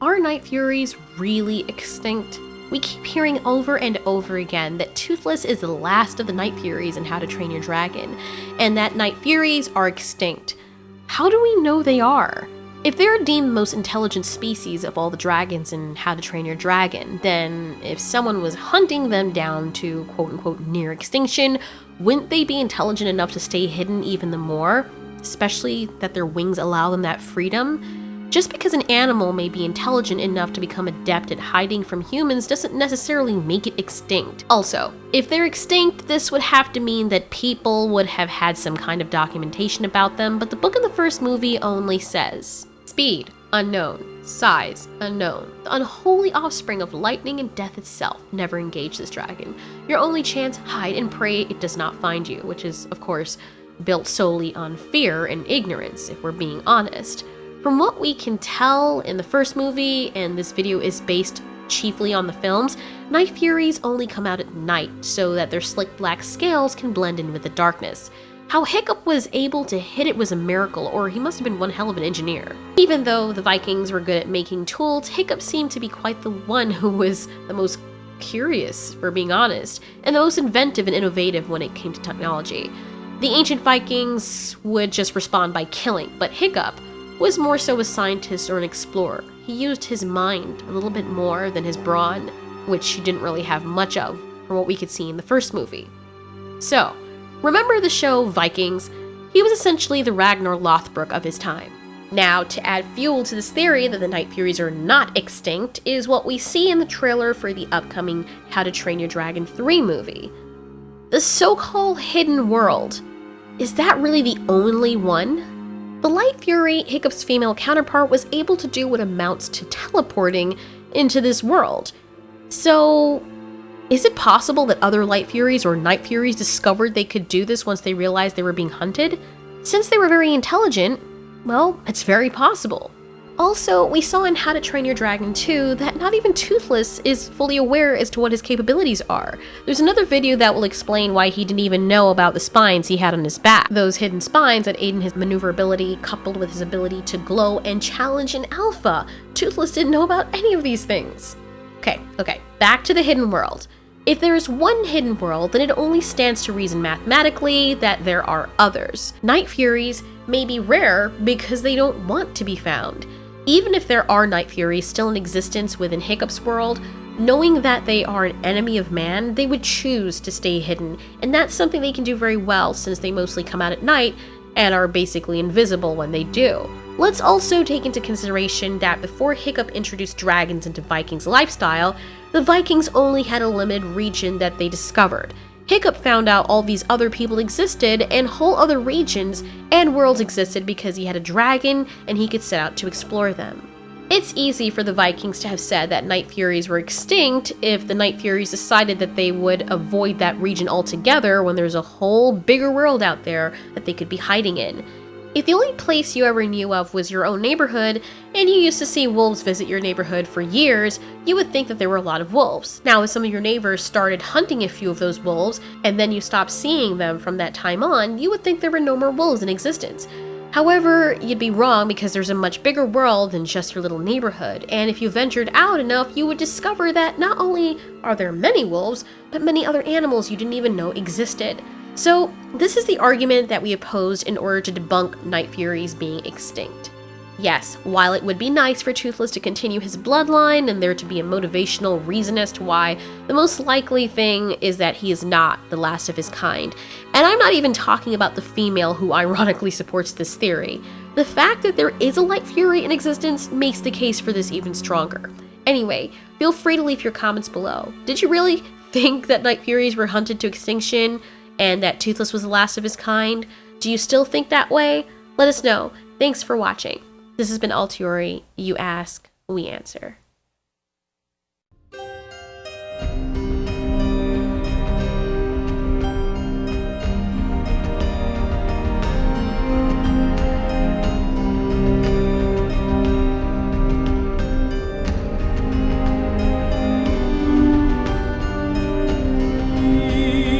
Are Night Furies really extinct? We keep hearing over and over again that Toothless is the last of the Night Furies in How to Train Your Dragon, and that Night Furies are extinct. How do we know they are? If they're deemed the most intelligent species of all the dragons in How to Train Your Dragon, then if someone was hunting them down to quote-unquote near extinction, wouldn't they be intelligent enough to stay hidden even the more? Especially that their wings allow them that freedom? Just because an animal may be intelligent enough to become adept at hiding from humans doesn't necessarily make it extinct. Also, if they're extinct, this would have to mean that people would have had some kind of documentation about them, but the book in the first movie only says, speed, unknown. Size, unknown. The unholy offspring of lightning and death itself. Never engage this dragon. Your only chance, hide and pray it does not find you, which is, of course, built solely on fear and ignorance, if we're being honest. From what we can tell in the first movie, and this video is based chiefly on the films, Night Furies only come out at night so that their slick black scales can blend in with the darkness. How Hiccup was able to hit it was a miracle, or he must have been one hell of an engineer. Even though the Vikings were good at making tools, Hiccup seemed to be quite the one who was the most curious, for being honest, and the most inventive and innovative when it came to technology. The ancient Vikings would just respond by killing, but Hiccup was more so a scientist or an explorer. He used his mind a little bit more than his brawn, which he didn't really have much of from what we could see in the first movie. So, remember the show Vikings? He was essentially the Ragnar Lothbrok of his time. Now, to add fuel to this theory that the Night Furies are not extinct is what we see in the trailer for the upcoming How to Train Your Dragon 3 movie. The so-called hidden world. Is that really the only one? The Night Fury, Hiccup's female counterpart, was able to do what amounts to teleporting into this world. So, is it possible that other Night Furies or Night Furies discovered they could do this once they realized they were being hunted? Since they were very intelligent, well, it's very possible. Also, we saw in How to Train Your Dragon 2 that not even Toothless is fully aware as to what his capabilities are. There's another video that will explain why he didn't even know about the spines he had on his back. Those hidden spines that aid in his maneuverability, coupled with his ability to glow and challenge an alpha. Toothless didn't know about any of these things. Okay, back to the hidden world. If there is one hidden world, then it only stands to reason mathematically that there are others. Night Furies may be rare because they don't want to be found. Even if there are Night Furies still in existence within Hiccup's world, knowing that they are an enemy of man, they would choose to stay hidden, and that's something they can do very well since they mostly come out at night and are basically invisible when they do. Let's also take into consideration that before Hiccup introduced dragons into Vikings' lifestyle, the Vikings only had a limited region that they discovered. Hiccup found out all these other people existed and whole other regions and worlds existed because he had a dragon and he could set out to explore them. It's easy for the Vikings to have said that Night Furies were extinct if the Night Furies decided that they would avoid that region altogether when there's a whole bigger world out there that they could be hiding in. If the only place you ever knew of was your own neighborhood, and you used to see wolves visit your neighborhood for years, you would think that there were a lot of wolves. Now, if some of your neighbors started hunting a few of those wolves, and then you stopped seeing them from that time on, you would think there were no more wolves in existence. However, you'd be wrong because there's a much bigger world than just your little neighborhood, and if you ventured out enough, you would discover that not only are there many wolves, but many other animals you didn't even know existed. So, this is the argument that we opposed in order to debunk Night Furies being extinct. Yes, while it would be nice for Toothless to continue his bloodline and there to be a motivational reason as to why, the most likely thing is that he is not the last of his kind. And I'm not even talking about the female who ironically supports this theory. The fact that there is a Night Fury in existence makes the case for this even stronger. Anyway, feel free to leave your comments below. Did you really think that Night Furies were hunted to extinction and that Toothless was the last of his kind? Do you still think that way? Let us know. Thanks for watching. This has been Altiori. You ask, we answer.